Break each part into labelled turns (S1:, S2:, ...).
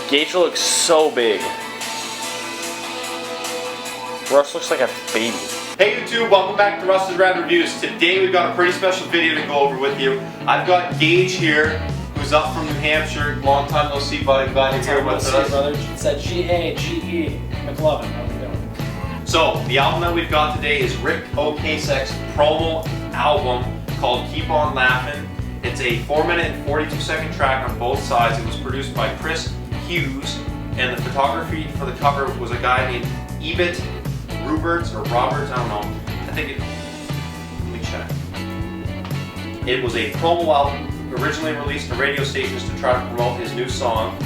S1: Gage looks so big. Russ looks like a baby.
S2: Hey YouTube, welcome back to Russ's Rad Reviews. Today we've got a pretty special video to go over with you. I've got Gage here, who's up from New Hampshire. Long time no see, buddy. Glad you're here with us.
S3: Brother. It's that G-A-G-E McLovin. How we doing?
S2: So, the album that we've got today is Ric Ocasek's promo album called Keep On Laughin'. It's a 4-minute and 42-second track on both sides. It was produced by Chris Hughes, and the photography for the cover was a guy named Ebit Roberts, I don't know. I think it, let me check. It was a promo album originally released to radio stations to try to promote his new song.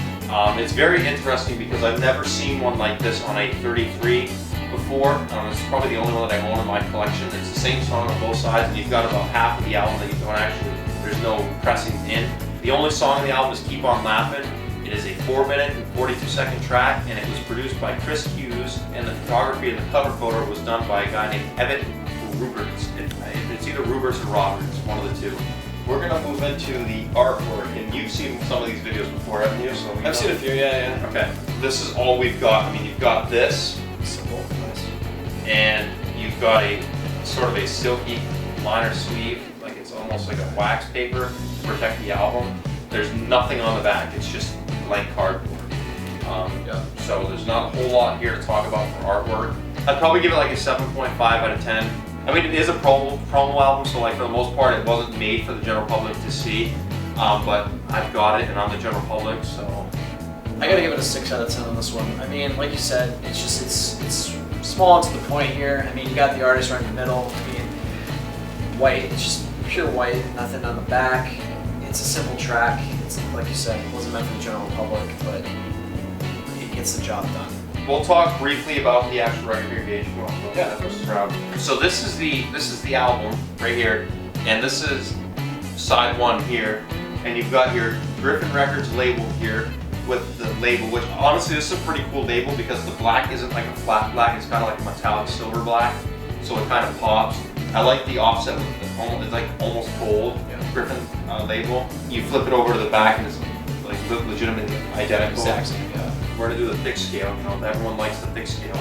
S2: It's very interesting because I've never seen one like this on a 33 before. It's probably the only one that I own in my collection. It's the same song on both sides, and you've got about half of the album that you don't actually, there's no pressing in. The only song on the album is Keep On Laughin'. It is a 4-minute and 42-second track, and it was produced by Chris Hughes, and the photography and the cover photo was done by a guy named Ebit Roberts. It's either Roberts or Roberts, one of the two. We're going to move into the artwork, and you've seen some of these videos before, haven't you? So
S3: I've seen a few, yeah.
S2: Okay, this is all we've got. I mean, you've got this,
S3: Simple, nice.
S2: and you've got a sort of a silky liner sleeve, like it's almost like a wax paper to protect the album. There's nothing on the back, it's just blank cardboard. So there's not a whole lot here to talk about for artwork. I'd probably give it like a 7.5 out of 10. I mean, it is a promo album, so like for the most part it wasn't made for the general public to see, but I've got it and I'm the general public, so.
S3: I gotta give it a 6 out of 10 on this one. I mean, like you said, it's small and to the point here. I mean, you got the artist right in the middle. I mean, white, it's just pure white, nothing on the back. It's a simple track. It's, like you said, it wasn't meant for the general public, but it gets the job done.
S2: We'll talk briefly about the actual record here, Gage.
S3: Yeah.
S2: So this is the album right here, and this is side 1 here, and you've got your Griffin Records label here with the label, which honestly this is a pretty cool label because the black isn't like a flat black, it's kind of like a metallic silver black, so it kind of pops. I like the offset with the, it's like almost gold. Griffin label. You flip it over to the back and it's like legitimately identical.
S3: Exactly, yeah.
S2: We're gonna do the thick scale. You know, everyone likes the thick scale.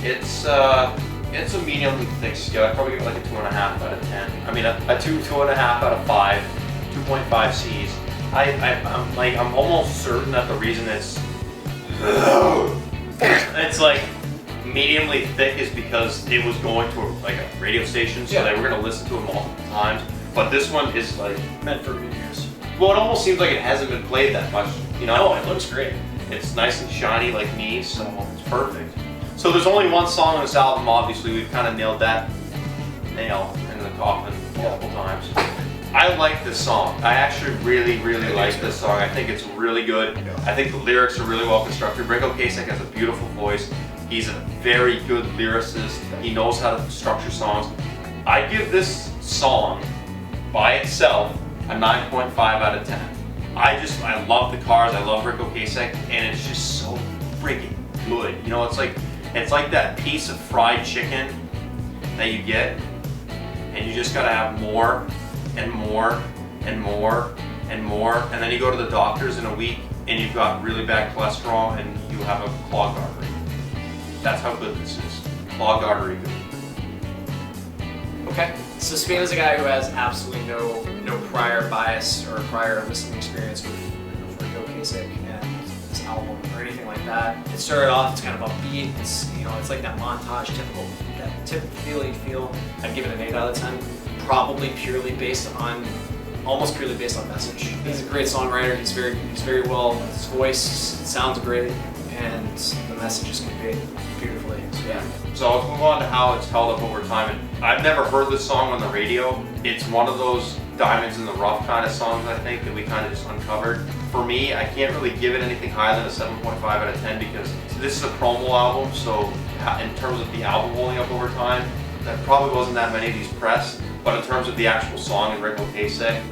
S2: It's a medium thick scale. I'd probably give it like a 2.5 out of 10. I mean a 2.5 out of 5, 2.5 C's. I'm almost certain that the reason it's like mediumly thick is because it was going to a radio station, so they were going to listen to it multiple times. But this one is like
S3: meant for reviews.
S2: Well, it almost seems like it hasn't been played that much. You know,
S3: no, it looks great.
S2: It's nice and shiny like me, so it's perfect. So there's only one song on this album. Obviously, we've kind of nailed that nail in the coffin multiple times. I like this song. I actually really like this song. I think it's really good. I think the lyrics are really well constructed. Ric Ocasek has a beautiful voice. He's a very good lyricist. He knows how to structure songs. I give this song by itself a 9.5 out of 10. I love the cars. I love Ric Ocasek, and it's just so freaking good. You know, it's like that piece of fried chicken that you get, and you just gotta have more and more and more and more, and then you go to the doctors in a week, and you've got really bad cholesterol, and you have a clogged artery. That's how good this is. Clogged artery good.
S3: Okay. So speaking as a guy who has absolutely no prior bias or prior listening experience with Ric Ocasek and this album or anything like that, it started off, it's kind of upbeat. It's it's like that montage typical feel. I'd give it an 8 out of 10. Probably almost purely based on message. He's a great songwriter. He's very well. His voice sounds great, and the message is conveyed beautifully. So yeah.
S2: So let's move on to how it's held up over time. And I've never heard this song on the radio. It's one of those diamonds in the rough kind of songs, I think, that we kind of just uncovered. For me, I can't really give it anything higher than a 7.5 out of 10 because this is a promo album. So in terms of the album holding up over time, there probably wasn't that many of these pressed. But in terms of the actual song and Ric Ocasek,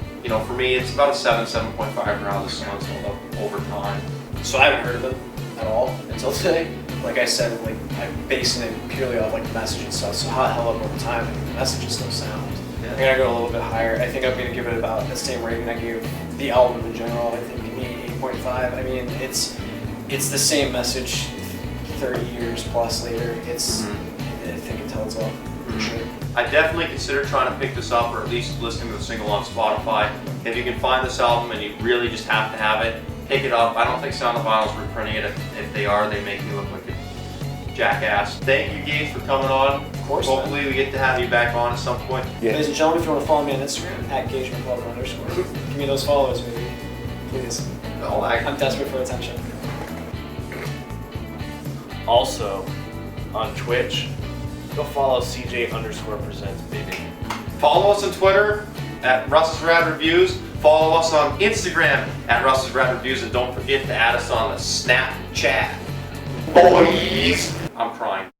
S2: for me, it's about a 7.5 for how this song's held up over time.
S3: So I haven't heard of it at all until today. Like I said, I'm basing it purely off the message and stuff. So how it held up over time, the message is still sound. I'm gonna go a little bit higher. I think I'm gonna give it about the same rating I gave the album in general. I think maybe 8.5. I mean, it's the same message 30 years plus later. It's I think it tells all for sure.
S2: I definitely consider trying to pick this up, or at least listening to the single on Spotify. If you can find this album and you really just have to have it, pick it up. I don't think Sound of Vinyl's reprinting it. If they are, they make me look like a jackass. Thank you, Gage, for coming on.
S3: Of course.
S2: Hopefully we get to have you back on at some point.
S1: Yeah.
S3: Ladies and gentlemen, if you want to follow me on Instagram, @GageMcLovin_. Give me those follows, baby. Please. I'm desperate for attention.
S1: Also, on Twitch, go follow CJ_presents, baby.
S2: Follow us on Twitter @Russ's Rad Reviews. Follow us on Instagram @Russ's Rad Reviews, and don't forget to add us on the Snapchat. Boys! I'm crying.